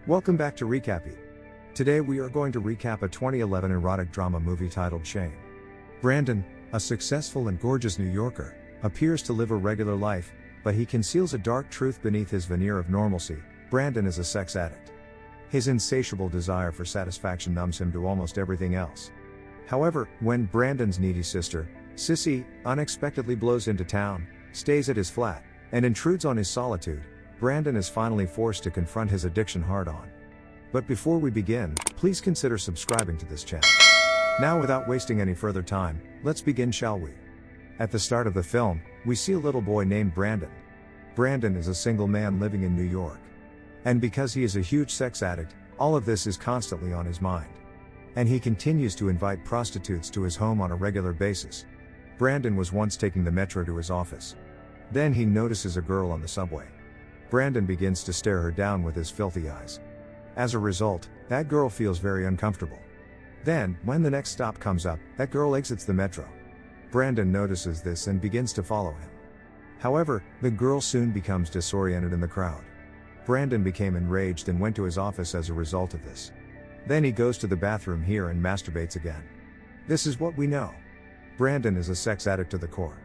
Welcome back to Recappy. Today we are going to recap a 2011 erotic drama movie titled Shame. Brandon, a successful and gorgeous New Yorker, appears to live a regular life, but he conceals a dark truth beneath his veneer of normalcy. Brandon is a sex addict. His insatiable desire for satisfaction numbs him to almost everything else. However, when Brandon's needy sister, Sissy, unexpectedly blows into town, stays at his flat, and intrudes on his solitude, Brandon is finally forced to confront his addiction head-on. But before we begin, please consider subscribing to this channel. Now, without wasting any further time, let's begin, shall we? At the start of the film, we see a little boy named Brandon. Brandon is a single man living in New York. And because he is a huge sex addict, all of this is constantly on his mind. And he continues to invite prostitutes to his home on a regular basis. Brandon was once taking the metro to his office. Then he notices a girl on the subway. Brandon begins to stare her down with his filthy eyes. As a result, that girl feels very uncomfortable. Then, when the next stop comes up, that girl exits the metro. Brandon notices this and begins to follow him. However, the girl soon becomes disoriented in the crowd. Brandon became enraged and went to his office as a result of this. Then he goes to the bathroom here and masturbates again. This is what we know. Brandon is a sex addict to the core.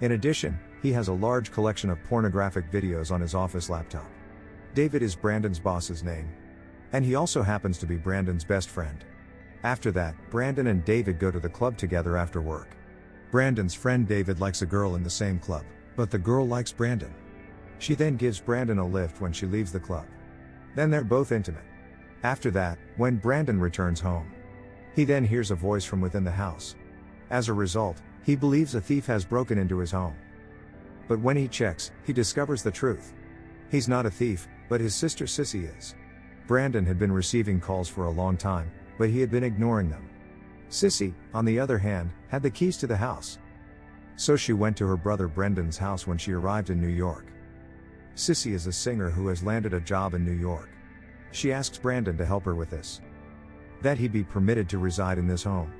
In addition, he has a large collection of pornographic videos on his office laptop. David is Brandon's boss's name. And he also happens to be Brandon's best friend. After that, Brandon and David go to the club together after work. Brandon's friend David likes a girl in the same club, but the girl likes Brandon. She then gives Brandon a lift when she leaves the club. Then they're both intimate. After that, when Brandon returns home, he then hears a voice from within the house. As a result, he believes a thief has broken into his home. But when he checks, he discovers the truth. He's not a thief, but his sister Sissy is. Brandon had been receiving calls for a long time, but he had been ignoring them. Sissy, on the other hand, had the keys to the house. So she went to her brother Brendan's house when she arrived in New York. Sissy is a singer who has landed a job in New York. She asks Brandon to help her with this. That he be permitted to reside in this home.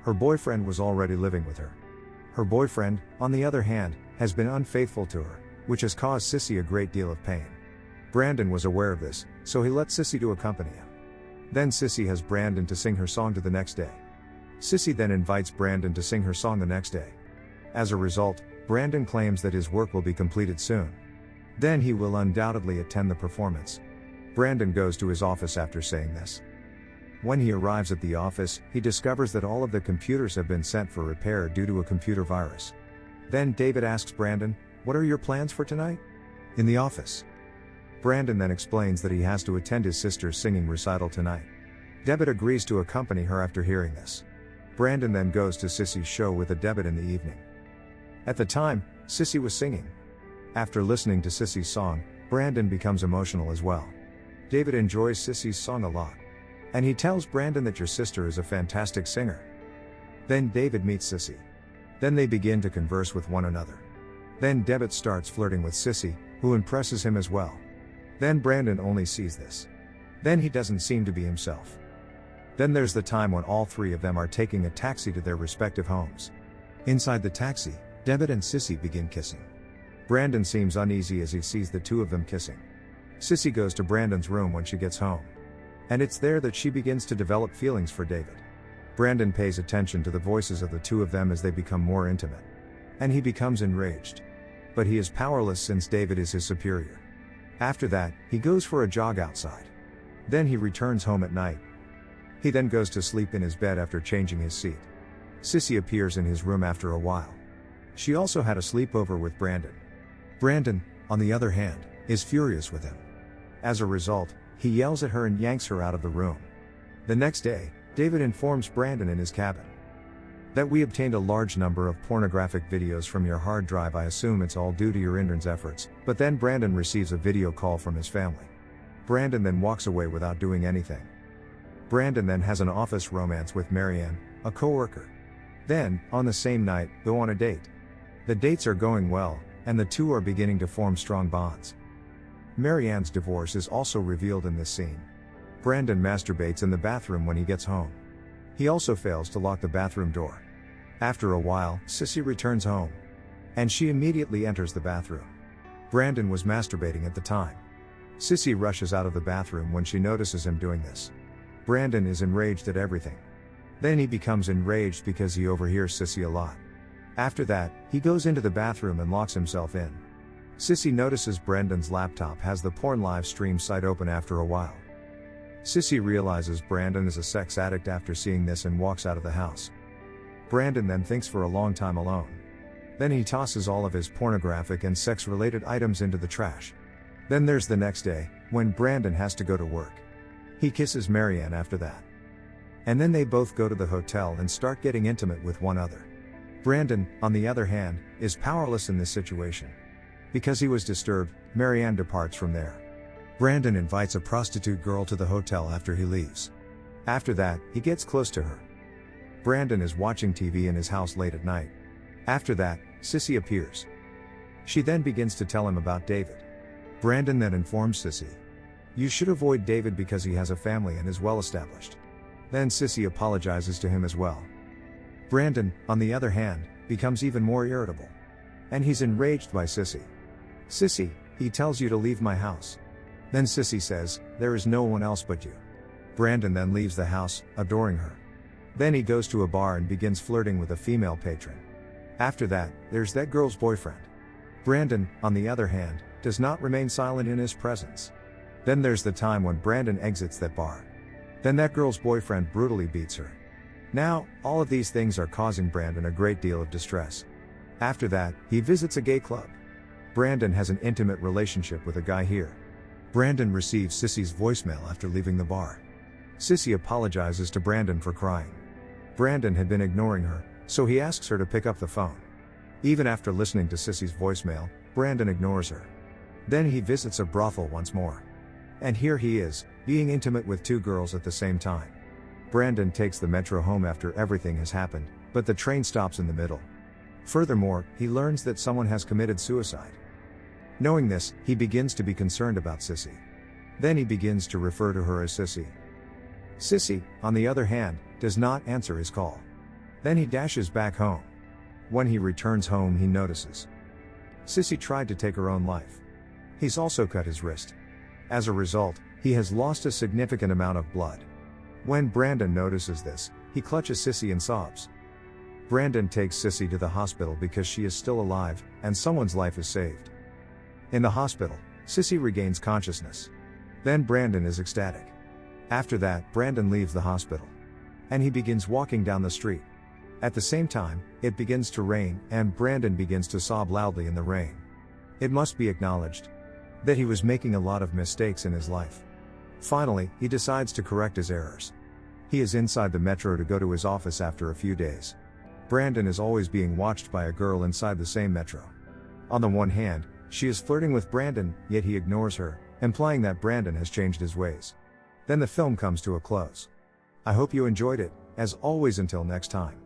Her boyfriend was already living with her. Her boyfriend, on the other hand, has been unfaithful to her, which has caused Sissy a great deal of pain. Brandon was aware of this, so he let Sissy to accompany him. Then Sissy has Brandon to sing her song to the next day. Sissy then invites Brandon to sing her song the next day. As a result, Brandon claims that his work will be completed soon. Then he will undoubtedly attend the performance. Brandon goes to his office after saying this. When he arrives at the office, he discovers that all of the computers have been sent for repair due to a computer virus. Then David asks Brandon, "What are your plans for tonight?" In the office. Brandon then explains that he has to attend his sister's singing recital tonight. David agrees to accompany her after hearing this. Brandon then goes to Sissy's show with a David in the evening. At the time, Sissy was singing. After listening to Sissy's song, Brandon becomes emotional as well. David enjoys Sissy's song a lot. And he tells Brandon that your sister is a fantastic singer. Then David meets Sissy. Then they begin to converse with one another. Then David starts flirting with Sissy, who impresses him as well. Then Brandon only sees this. Then he doesn't seem to be himself. Then there's the time when all three of them are taking a taxi to their respective homes. Inside the taxi, David and Sissy begin kissing. Brandon seems uneasy as he sees the two of them kissing. Sissy goes to Brandon's room when she gets home. And it's there that she begins to develop feelings for David. Brandon pays attention to the voices of the two of them as they become more intimate. And he becomes enraged. But he is powerless since David is his superior. After that, he goes for a jog outside. Then he returns home at night. He then goes to sleep in his bed after changing his seat. Sissy appears in his room after a while. She also had a sleepover with Brandon. Brandon, on the other hand, is furious with him. As a result, he yells at her and yanks her out of the room. The next day, David informs Brandon in his cabin that we obtained a large number of pornographic videos from your hard drive. I assume it's all due to your intern's efforts. But then Brandon receives a video call from his family. Brandon then walks away without doing anything. Brandon then has an office romance with Marianne, a coworker. Then, on the same night, go on a date. The dates are going well, and the two are beginning to form strong bonds. Marianne's divorce is also revealed in this scene. Brandon masturbates in the bathroom when he gets home. He also fails to lock the bathroom door. After a while, Sissy returns home. And she immediately enters the bathroom. Brandon was masturbating at the time. Sissy rushes out of the bathroom when she notices him doing this. Brandon is enraged at everything. Then he becomes enraged because he overhears Sissy a lot. After that, he goes into the bathroom and locks himself in. Sissy notices Brandon's laptop has the porn live stream site open after a while. Sissy realizes Brandon is a sex addict after seeing this and walks out of the house. Brandon then thinks for a long time alone. Then he tosses all of his pornographic and sex-related items into the trash. Then there's the next day, when Brandon has to go to work. He kisses Marianne after that. And then they both go to the hotel and start getting intimate with one another. Brandon, on the other hand, is powerless in this situation. Because he was disturbed, Marianne departs from there. Brandon invites a prostitute girl to the hotel after he leaves. After that, he gets close to her. Brandon is watching TV in his house late at night. After that, Sissy appears. She then begins to tell him about David. Brandon then informs Sissy. You should avoid David because he has a family and is well established. Then Sissy apologizes to him as well. Brandon, on the other hand, becomes even more irritable. And he's enraged by Sissy. Sissy, he tells you to leave my house. Then Sissy says, there is no one else but you. Brandon then leaves the house, adoring her. Then he goes to a bar and begins flirting with a female patron. After that, there's that girl's boyfriend. Brandon, on the other hand, does not remain silent in his presence. Then there's the time when Brandon exits that bar. Then that girl's boyfriend brutally beats her. Now, all of these things are causing Brandon a great deal of distress. After that, he visits a gay club. Brandon has an intimate relationship with a guy here. Brandon receives Sissy's voicemail after leaving the bar. Sissy apologizes to Brandon for crying. Brandon had been ignoring her, so he asks her to pick up the phone. Even after listening to Sissy's voicemail, Brandon ignores her. Then he visits a brothel once more. And here he is, being intimate with two girls at the same time. Brandon takes the metro home after everything has happened, but the train stops in the middle. Furthermore, he learns that someone has committed suicide. Knowing this, he begins to be concerned about Sissy. Then he begins to refer to her as Sissy. Sissy, on the other hand, does not answer his call. Then he dashes back home. When he returns home, he notices Sissy tried to take her own life. He's also cut his wrist. As a result, he has lost a significant amount of blood. When Brandon notices this, he clutches Sissy and sobs. Brandon takes Sissy to the hospital because she is still alive, and someone's life is saved. In the hospital, Sissy regains consciousness. Then Brandon is ecstatic. After that, Brandon leaves the hospital. And he begins walking down the street. At the same time, it begins to rain, and Brandon begins to sob loudly in the rain. It must be acknowledged that he was making a lot of mistakes in his life. Finally, he decides to correct his errors. He is inside the metro to go to his office after a few days. Brandon is always being watched by a girl inside the same metro. On the one hand, she is flirting with Brandon, yet he ignores her, implying that Brandon has changed his ways. Then the film comes to a close. I hope you enjoyed it. As always, until next time.